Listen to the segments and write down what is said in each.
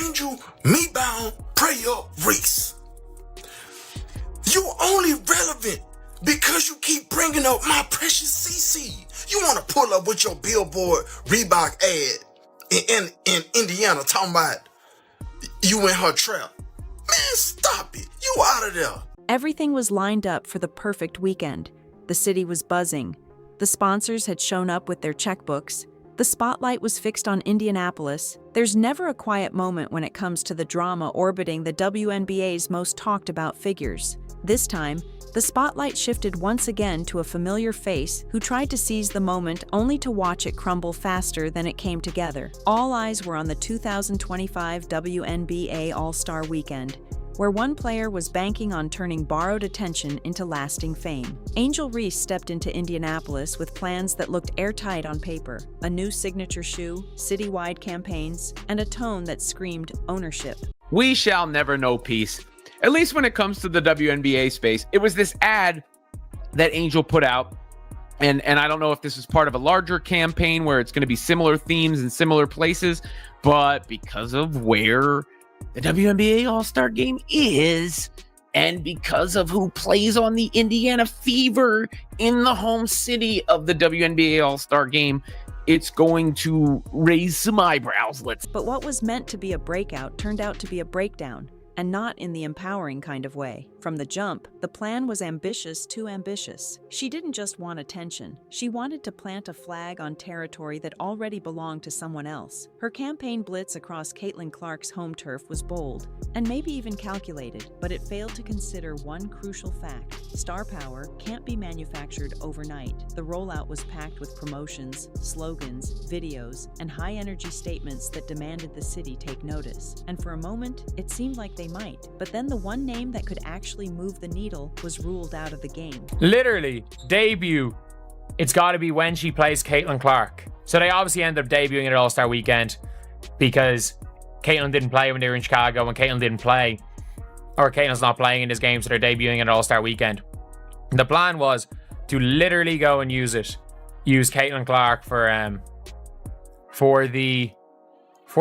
Angel me-bound prayer Reese. You're only relevant because you keep bringing up my precious CC. You want to pull up with your billboard Reebok ad in Indiana talking about you in her trap. Man, stop it. You out of there. Everything was lined up for the perfect weekend. The city was buzzing. The sponsors had shown up with their checkbooks. The spotlight was fixed on Indianapolis. There's never a quiet moment when it comes to the drama orbiting the WNBA's most talked about figures. This time, the spotlight shifted once again to a familiar face who tried to seize the moment only to watch it crumble faster than it came together. All eyes were on the 2025 WNBA All Star Weekend, where one player was banking on turning borrowed attention into lasting fame. Angel Reese stepped into Indianapolis with plans that looked airtight on paper: a new signature shoe, citywide campaigns, and a tone that screamed ownership. We shall never know peace. At least when it comes to the WNBA space. It was this ad that Angel put out, and I don't know if this is part of a larger campaign where it's going to be similar themes in similar places, but because of where the WNBA All Star Game is, and because of who plays on the Indiana Fever in the home city of the WNBA All Star Game, it's going to raise some eyebrows. But what was meant to be a breakout turned out to be a breakdown, and not in the empowering kind of way. From the jump, the plan was ambitious, too ambitious. She didn't just want attention. She wanted to plant a flag on territory that already belonged to someone else. Her campaign blitz across Caitlin Clark's home turf was bold, and maybe even calculated, but it failed to consider one crucial fact: star power can't be manufactured overnight. The rollout was packed with promotions, slogans, videos, and high-energy statements that demanded the city take notice. And for a moment, it seemed like they might. But then the one name that could actually move the needle was ruled out of the game. Literally, debut. It's got to be when she plays Caitlin Clark. So they obviously ended up debuting at All Star Weekend because Caitlin didn't play when they were in Chicago. When Caitlin didn't play, or Caitlin's not playing in this game, so they're debuting at All Star Weekend. The plan was to literally go and use Caitlin Clark for the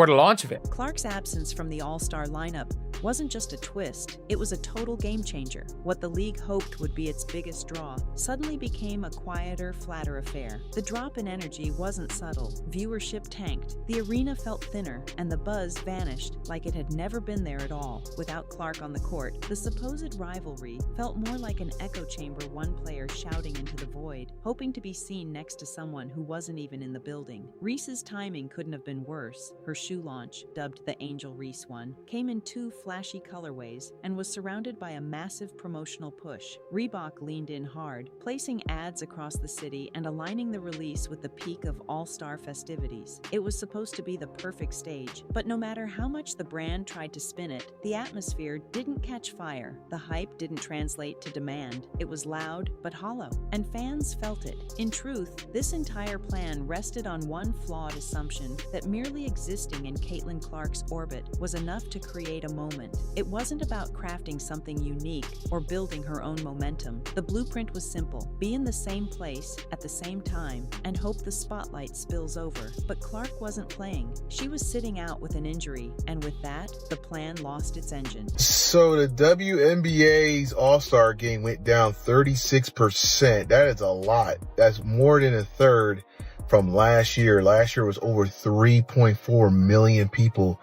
launch of it. Clark's absence from the All-Star lineup wasn't just a twist, it was a total game changer. What the league hoped would be its biggest draw suddenly became a quieter, flatter affair. The drop in energy wasn't subtle. Viewership tanked, the arena felt thinner, and the buzz vanished like it had never been there at all. Without Clark on the court, the supposed rivalry felt more like an echo chamber, one player shouting into the void, hoping to be seen next to someone who wasn't even in the building. Reese's timing couldn't have been worse. Her shoe launch, dubbed the Angel Reese one, came in two flashy colorways and was surrounded by a massive promotional push. Reebok leaned in hard, placing ads across the city and aligning the release with the peak of all-star festivities. It was supposed to be the perfect stage, but no matter how much the brand tried to spin it, the atmosphere didn't catch fire. The hype didn't translate to demand. It was loud but hollow, and fans felt it. In truth, this entire plan rested on one flawed assumption: that merely existing in Caitlin Clark's orbit was enough to create a moment. It wasn't about crafting something unique or building her own momentum. The blueprint was simple: be in the same place at the same time and hope the spotlight spills over. But Clark wasn't playing. She was sitting out with an injury, and with that, the plan lost its engine. So the WNBA's All-Star Game went down 36%. That is a lot. That's more than a third from last year. Last year was over 3.4 million people,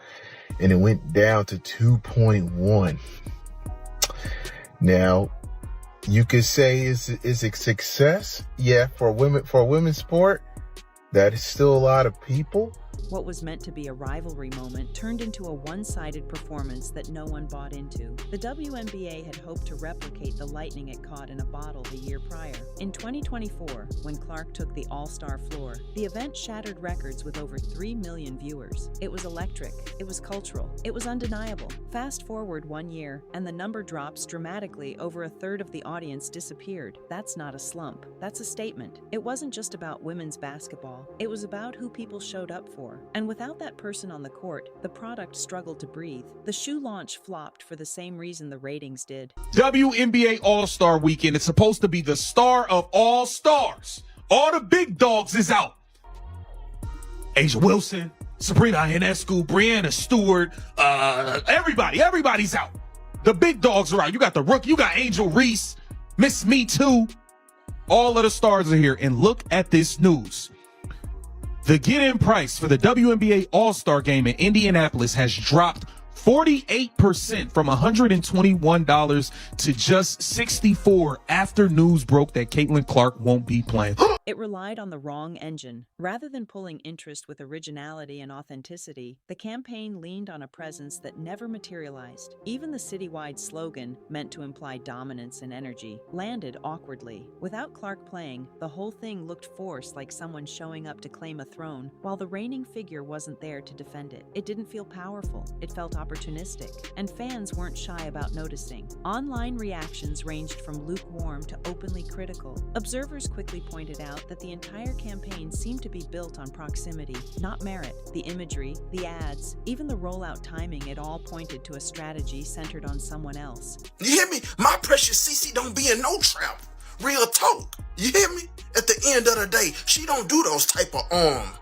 and it went down to 2.1. Now, you could say is a success. Yeah, for women's sport, that is still a lot of people. What was meant to be a rivalry moment turned into a one-sided performance that no one bought into. The WNBA had hoped to replicate the lightning it caught in a bottle the year prior. In 2024, when Clark took the All-Star floor, the event shattered records with over 3 million viewers. It was electric, it was cultural, it was undeniable. Fast forward 1 year, and the number drops dramatically. Over a third of the audience disappeared. That's not a slump, that's a statement. It wasn't just about women's basketball, it was about who people showed up for. And without that person on the court, the product struggled to breathe. The shoe launch flopped for the same reason the ratings did. WNBA All Star Weekend is supposed to be the star of all stars. All the big dogs is out. Asia Wilson, Sabrina Ionescu, Brianna Stewart, everybody's out. The big dogs are out. You got the rookie, you got Angel Reese, Miss Me Too. All of the stars are here. And look at this news. The get-in price for the WNBA All Star Game in Indianapolis has dropped 48% from $121 to just $64 after news broke that Caitlin Clark won't be playing. It relied on the wrong engine. Rather than pulling interest with originality and authenticity, the campaign leaned on a presence that never materialized. Even the citywide slogan, meant to imply dominance and energy, landed awkwardly. Without Clark playing, the whole thing looked forced, like someone showing up to claim a throne, while the reigning figure wasn't there to defend it. It didn't feel powerful. It felt opportunistic, and fans weren't shy about noticing. Online reactions ranged from lukewarm to openly critical. Observers quickly pointed out that the entire campaign seemed to be built on proximity, not merit. The imagery, the ads, even the rollout timing, it all pointed to a strategy centered on someone else. You hear me? My precious CC don't be in no trap. Real talk. You hear me? At the end of the day, she don't do those type of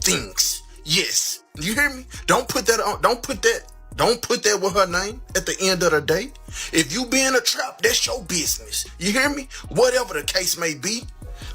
things. Yes. You hear me? Don't put that with her name at the end of the day. If you be in a trap, that's your business. You hear me? Whatever the case may be,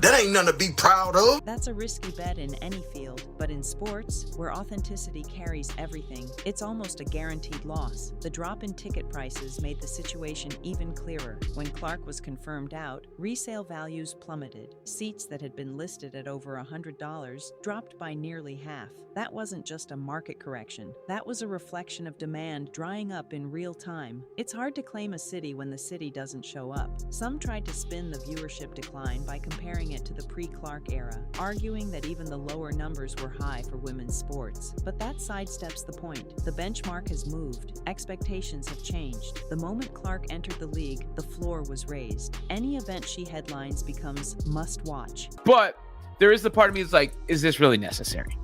that ain't nothing to be proud of. That's a risky bet in any field, but in sports, where authenticity carries everything, it's almost a guaranteed loss. The drop in ticket prices made the situation even clearer. When Clark was confirmed out, resale values plummeted. Seats that had been listed at over $100 dropped by nearly half. That wasn't just a market correction. That was a reflection of demand drying up in real time. It's hard to claim a city when the city doesn't show up. Some tried to spin the viewership decline by comparing it to the pre-Clark era, arguing that even the lower numbers were high for women's sports. But that sidesteps the point. The benchmark has moved. Expectations have changed. The moment Clark entered the league, the floor was raised. Any event she headlines becomes must-watch. But there is the part of me that's like, is this really necessary?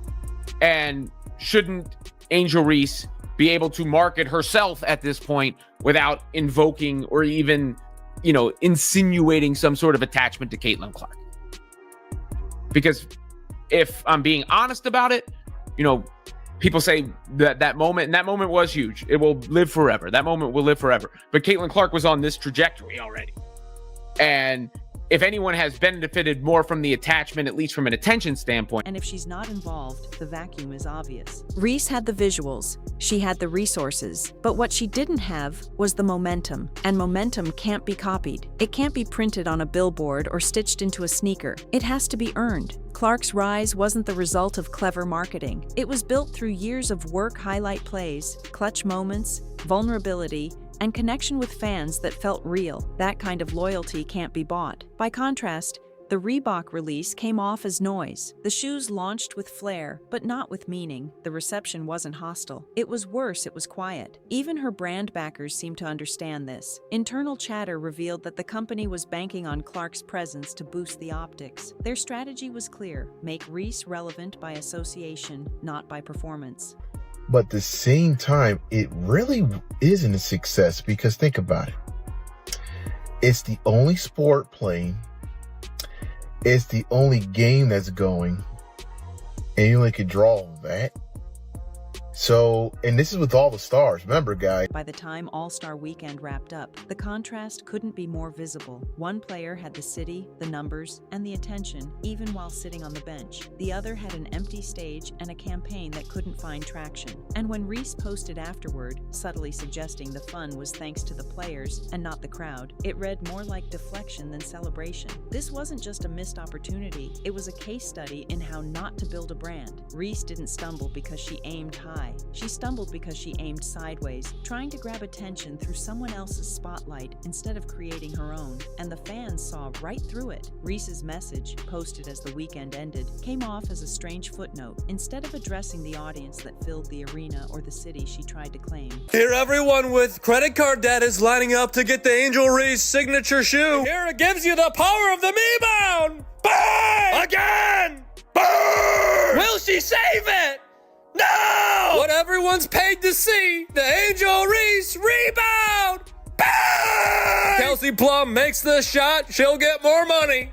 And shouldn't Angel Reese be able to market herself at this point without invoking or even, insinuating some sort of attachment to Caitlin Clark? Because if I'm being honest about it, people say that moment was huge. It will live forever. That moment will live forever. But Caitlin Clark was on this trajectory already. And if anyone has benefited more from the attachment, at least from an attention standpoint. And if she's not involved, the vacuum is obvious. Reese had the visuals. She had the resources. But what she didn't have was the momentum. And momentum can't be copied. It can't be printed on a billboard or stitched into a sneaker. It has to be earned. Clark's rise wasn't the result of clever marketing. It was built through years of work, highlight plays, clutch moments, vulnerability, and connection with fans that felt real. That kind of loyalty can't be bought. By contrast, the Reebok release came off as noise. The shoes launched with flair, but not with meaning. The reception wasn't hostile. It was worse, it was quiet. Even her brand backers seemed to understand this. Internal chatter revealed that the company was banking on Clark's presence to boost the optics. Their strategy was clear: make Reese relevant by association, not by performance. But at the same time, it really isn't a success, because think about it. It's the only sport playing. It's the only game that's going. And you only could draw that. So, and this is with all the stars. Remember, guys. By the time All Star Weekend wrapped up, the contrast couldn't be more visible. One player had the city, the numbers, and the attention, even while sitting on the bench. The other had an empty stage and a campaign that couldn't find traction. And when Reese posted afterward, subtly suggesting the fun was thanks to the players and not the crowd, it read more like deflection than celebration. This wasn't just a missed opportunity, it was a case study in how not to build a brand. Reese didn't stumble because she aimed high. She stumbled because she aimed sideways, trying to grab attention through someone else's spotlight instead of creating her own, and the fans saw right through it. Reese's message, posted as the weekend ended, came off as a strange footnote. Instead of addressing the audience that filled the arena or the city she tried to claim. Here, everyone with credit card debt is lining up to get the Angel Reese signature shoe. Here, it gives you the power of the rebound. Bang! Again! Burn! Will she save it? No! What everyone's paid to see, the Angel Reese rebound! Bang! Kelsey Plum makes the shot, she'll get more money.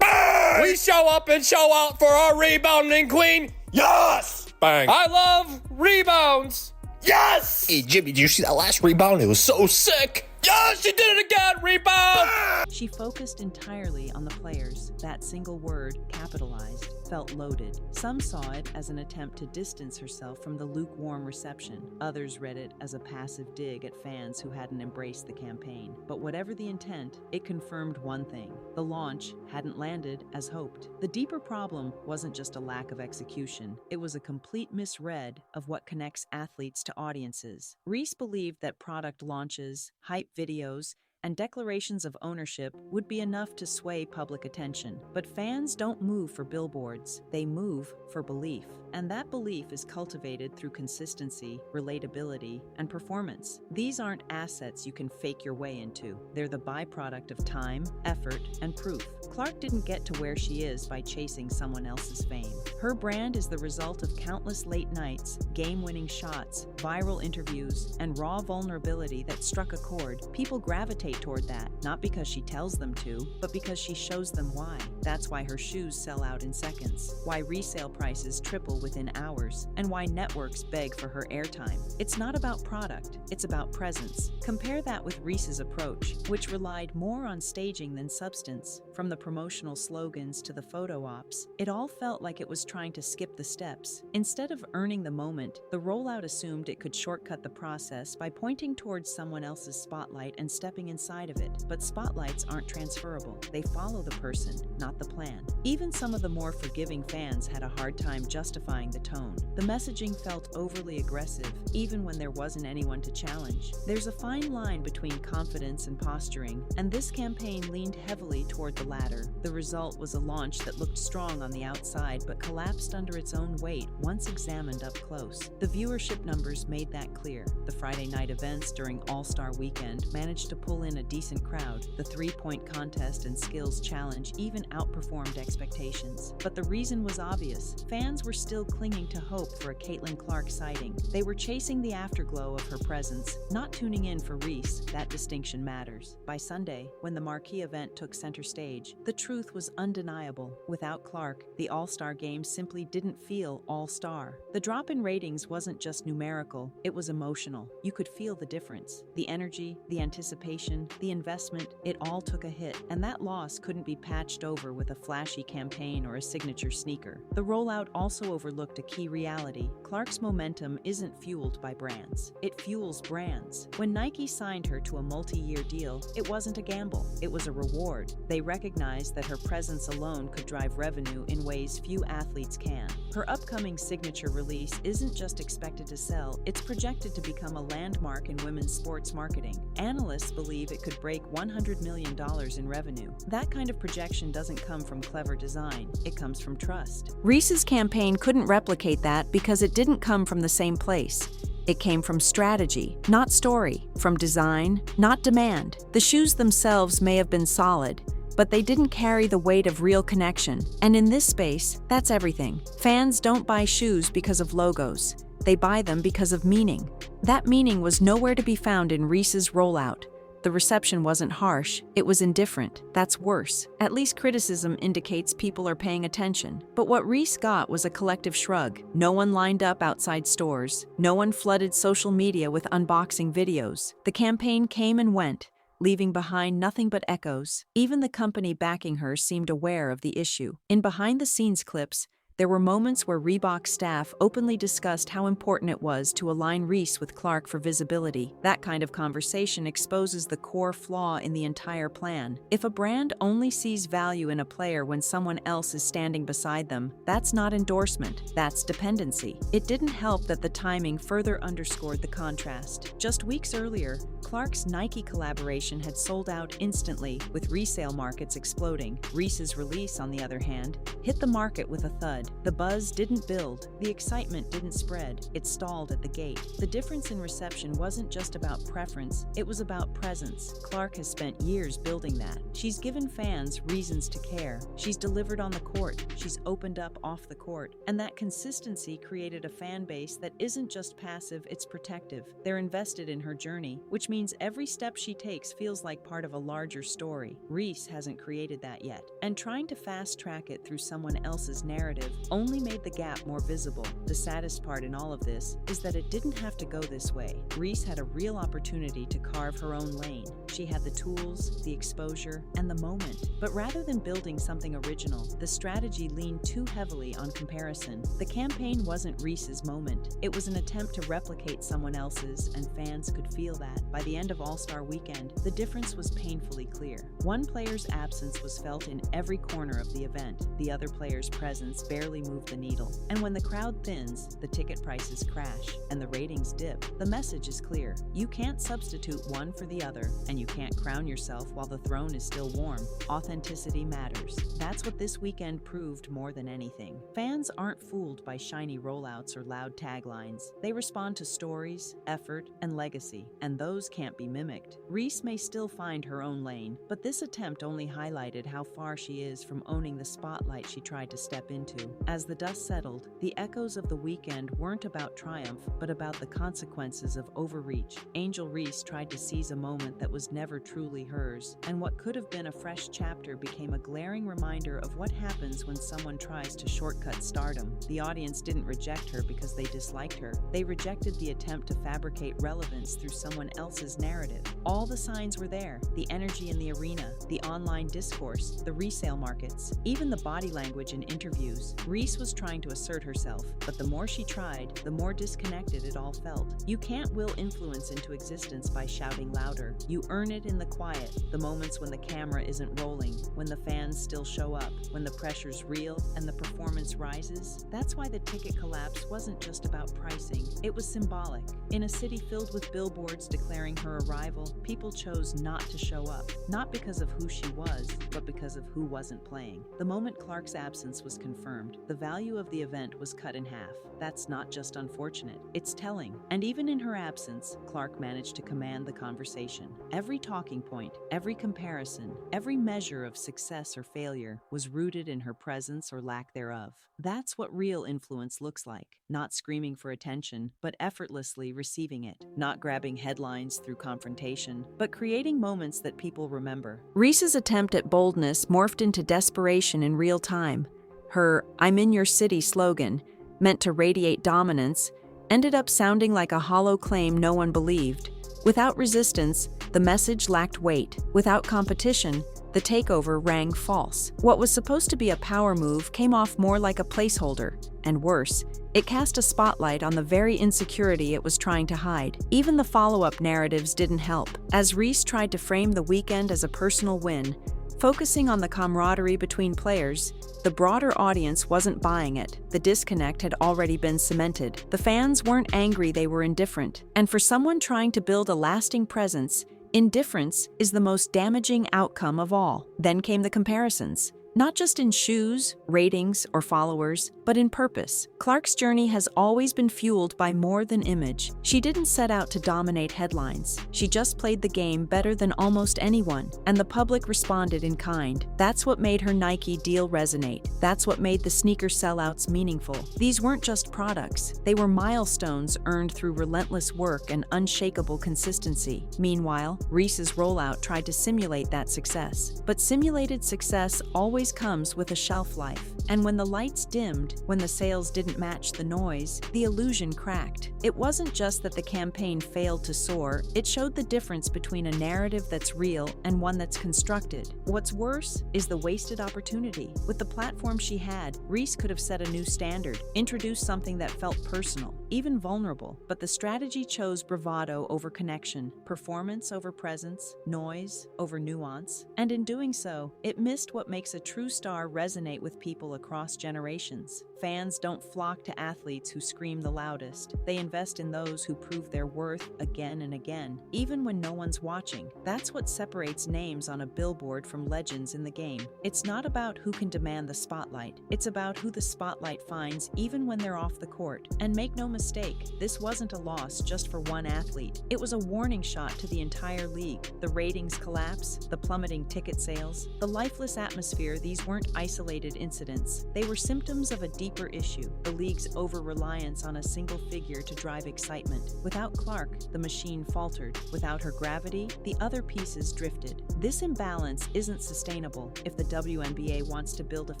Bang! We show up and show out for our rebounding queen. Yes! Bang. I love rebounds. Yes! Hey, Jimmy, did you see that last rebound? It was so sick. Yeah, she did it again! Rebound! She focused entirely on the players. That single word, capitalized, felt loaded. Some saw it as an attempt to distance herself from the lukewarm reception. Others read it as a passive dig at fans who hadn't embraced the campaign. But whatever the intent, it confirmed one thing. The launch hadn't landed as hoped. The deeper problem wasn't just a lack of execution. It was a complete misread of what connects athletes to audiences. Reese believed that product launches, hype videos, and declarations of ownership would be enough to sway public attention. But fans don't move for billboards, they move for belief. And that belief is cultivated through consistency, relatability, and performance. These aren't assets you can fake your way into. They're the byproduct of time, effort, and proof. Clark didn't get to where she is by chasing someone else's fame. Her brand is the result of countless late nights, game-winning shots, viral interviews, and raw vulnerability that struck a chord. People gravitate toward that, not because she tells them to, but because she shows them why. That's why her shoes sell out in seconds, why resale prices triple within hours, and why networks beg for her airtime. It's not about product, it's about presence. Compare that with Reese's approach, which relied more on staging than substance. From the promotional slogans to the photo ops, it all felt like it was trying to skip the steps. Instead of earning the moment, the rollout assumed it could shortcut the process by pointing towards someone else's spotlight and stepping inside of it. But spotlights aren't transferable. They follow the person, not the plan. Even some of the more forgiving fans had a hard time justifying the tone. The messaging felt overly aggressive, even when there wasn't anyone to challenge. There's a fine line between confidence and posturing, and this campaign leaned heavily toward the latter. The result was a launch that looked strong on the outside but collapsed under its own weight once examined up close. The viewership numbers made that clear. The Friday night events during All Star Weekend managed to pull in a decent crowd. The three-point contest and skills challenge even outperformed expectations. But the reason was obvious. Fans were still clinging to hope for a Caitlin Clark sighting. They were chasing the afterglow of her presence, not tuning in for Reese. That distinction matters. By Sunday, when the marquee event took center stage, the truth was undeniable. Without Clark, the All-Star game simply didn't feel all-star. The drop in ratings wasn't just numerical, it was emotional. You could feel the difference. The energy, the anticipation, the investment, it all took a hit, and that loss couldn't be patched over with a flashy campaign or a signature sneaker. The rollout also overlooked a key reality. Clark's momentum isn't fueled by brands. It fuels brands. When Nike signed her to a multi-year deal, it wasn't a gamble. It was a reward. They recognized that her presence alone could drive revenue in ways few athletes can. Her upcoming signature release isn't just expected to sell, it's projected to become a landmark in women's sports marketing. Analysts believe it could break $100 million in revenue. That kind of projection doesn't come from clever design, it comes from trust. Reese's campaign couldn't replicate that because it didn't come from the same place. It came from strategy, not story, from design, not demand. The shoes themselves may have been solid, but they didn't carry the weight of real connection. And in this space, that's everything. Fans don't buy shoes because of logos. They buy them because of meaning. That meaning was nowhere to be found in Reese's rollout. The reception wasn't harsh, it was indifferent. That's worse. At least criticism indicates people are paying attention. But what Reese got was a collective shrug. No one lined up outside stores. No one flooded social media with unboxing videos. The campaign came and went, leaving behind nothing but echoes. Even the company backing her seemed aware of the issue. In behind-the-scenes clips, there were moments where Reebok staff openly discussed how important it was to align Reese with Clark for visibility. That kind of conversation exposes the core flaw in the entire plan. If a brand only sees value in a player when someone else is standing beside them, that's not endorsement, that's dependency. It didn't help that the timing further underscored the contrast. Just weeks earlier, Clark's Nike collaboration had sold out instantly, with resale markets exploding. Reese's release, on the other hand, hit the market with a thud. The buzz didn't build, the excitement didn't spread, it stalled at the gate. The difference in reception wasn't just about preference, it was about presence. Clark has spent years building that. She's given fans reasons to care. She's delivered on the court, she's opened up off the court, and that consistency created a fan base that isn't just passive, it's protective. They're invested in her journey, which means every step she takes feels like part of a larger story. Reese hasn't created that yet, and trying to fast-track it through someone else's narrative only made the gap more visible. The saddest part in all of this is that it didn't have to go this way. Reese had a real opportunity to carve her own lane. She had the tools, the exposure, and the moment. But rather than building something original, the strategy leaned too heavily on comparison. The campaign wasn't Reese's moment. It was an attempt to replicate someone else's, and fans could feel that. By the end of All Star Weekend, the difference was painfully clear. One player's absence was felt in every corner of the event. The other player's presence barely moved the needle. And when the crowd thins, the ticket prices crash and the ratings dip. The message is clear. You can't substitute one for the other, and you can't crown yourself while the throne is still warm. Authenticity matters. That's what this weekend proved more than anything. Fans aren't fooled by shiny rollouts or loud taglines. They respond to stories, effort, and legacy, and those can't be mimicked. Reese may still find her own lane, but this attempt only highlighted how far she is from owning the spotlight she tried to step into. As the dust settled, the echoes of the weekend weren't about triumph, but about the consequences of overreach. Angel Reese tried to seize a moment that was never truly hers, and what could have been a fresh chapter became a glaring reminder of what happens when someone tries to shortcut stardom. The audience didn't reject her because they disliked her. They rejected the attempt to fabricate relevance through someone else's narrative. All the signs were there: the energy in the arena, the online discourse, the resale markets, even the body language in interviews. Reese was trying to assert herself, but the more she tried, the more disconnected it all felt. You can't will influence into existence by shouting louder. You earn it in the quiet, the moments when the camera isn't rolling, when the fans still show up, when the pressure's real and the performance rises. That's why the ticket collapse wasn't just about pricing, it was symbolic. In a city filled with billboards declaring her arrival, people chose not to show up, not because of who she was, but because of who wasn't playing. The moment Clark's absence was confirmed, the value of the event was cut in half. That's not just unfortunate, it's telling. And even in her absence, Clark managed to command the conversation. Every talking point, every comparison, every measure of success or failure was rooted in her presence or lack thereof. That's what real influence looks like. Not screaming for attention, but effortlessly receiving it. Not grabbing headlines through confrontation, but creating moments that people remember. Reese's attempt at boldness morphed into desperation in real time. Her "I'm in your city" slogan, meant to radiate dominance, ended up sounding like a hollow claim no one believed. Without resistance, the message lacked weight. Without competition, the takeover rang false. What was supposed to be a power move came off more like a placeholder. And worse, it cast a spotlight on the very insecurity it was trying to hide. Even the follow-up narratives didn't help. As Reese tried to frame the weekend as a personal win, focusing on the camaraderie between players, the broader audience wasn't buying it. The disconnect had already been cemented. The fans weren't angry, they were indifferent. And for someone trying to build a lasting presence, indifference is the most damaging outcome of all. Then came the comparisons. Not just in shoes, ratings, or followers, but in purpose. Clark's journey has always been fueled by more than image. She didn't set out to dominate headlines. She just played the game better than almost anyone, and the public responded in kind. That's what made her Nike deal resonate. That's what made the sneaker sellouts meaningful. These weren't just products. They were milestones earned through relentless work and unshakable consistency. Meanwhile, Reese's rollout tried to simulate that success. But simulated success always comes with a shelf life. And when the lights dimmed, when the sales didn't match the noise, the illusion cracked. It wasn't just that the campaign failed to soar, it showed the difference between a narrative that's real and one that's constructed. What's worse is the wasted opportunity. With the platform she had, Reese could have set a new standard, introduced something that felt personal, even vulnerable. But the strategy chose bravado over connection, performance over presence, noise over nuance. And in doing so, it missed what makes a true star resonate with people across generations. Fans don't flock to athletes who scream the loudest. They invest in those who prove their worth again and again, even when no one's watching. That's what separates names on a billboard from legends in the game. It's not about who can demand the spotlight. It's about who the spotlight finds even when they're off the court. And make no mistake, mistake. This wasn't a loss just for one athlete. It was a warning shot to the entire league. The ratings collapse, the plummeting ticket sales, the lifeless atmosphere, these weren't isolated incidents. They were symptoms of a deeper issue, the league's over-reliance on a single figure to drive excitement. Without Clark, the machine faltered. Without her gravity, the other pieces drifted. This imbalance isn't sustainable if the WNBA wants to build a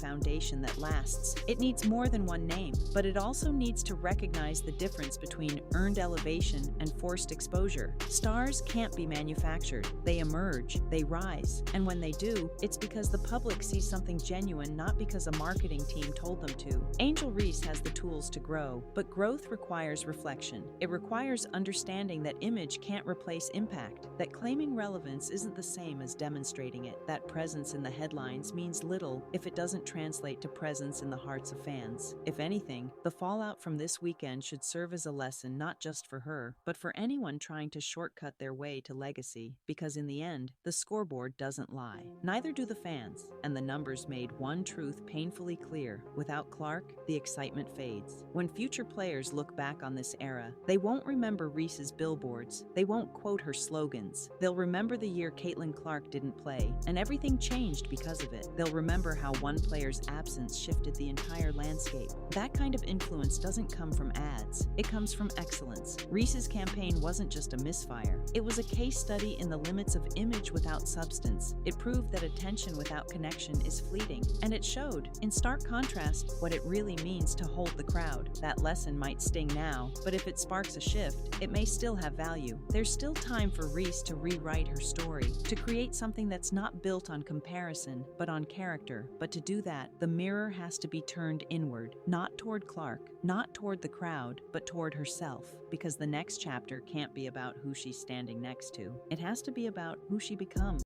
foundation that lasts. It needs more than one name, but it also needs to recognize the difference between earned elevation and forced exposure. Stars can't be manufactured. They emerge, they rise, and when they do, it's because the public sees something genuine, not because a marketing team told them to. Angel Reese has the tools to grow, but growth requires reflection. It requires understanding that image can't replace impact, that claiming relevance isn't the same as demonstrating it, that presence in the headlines means little if it doesn't translate to presence in the hearts of fans. If anything, the fallout from this weekend should serve as a lesson not just for her, but for anyone trying to shortcut their way to legacy, because in the end, the scoreboard doesn't lie. Neither do the fans, and the numbers made one truth painfully clear. Without Clark, the excitement fades. When future players look back on this era, they won't remember Reese's billboards. They won't quote her slogans. They'll remember the year Caitlin Clark didn't play, and everything changed because of it. They'll remember how one player's absence shifted the entire landscape. That kind of influence doesn't come from ads. It comes from excellence. Reese's campaign wasn't just a misfire. It was a case study in the limits of image without substance. It proved that attention without connection is fleeting, and it showed, in stark contrast, what it really means to hold the crowd. That lesson might sting now, but if it sparks a shift, it may still have value. There's still time for Reese to rewrite her story, to create something that's not built on comparison, but on character. But to do that, the mirror has to be turned inward, not toward Clark, not toward the crowd, but toward herself, because the next chapter can't be about who she's standing next to. It has to be about who she becomes.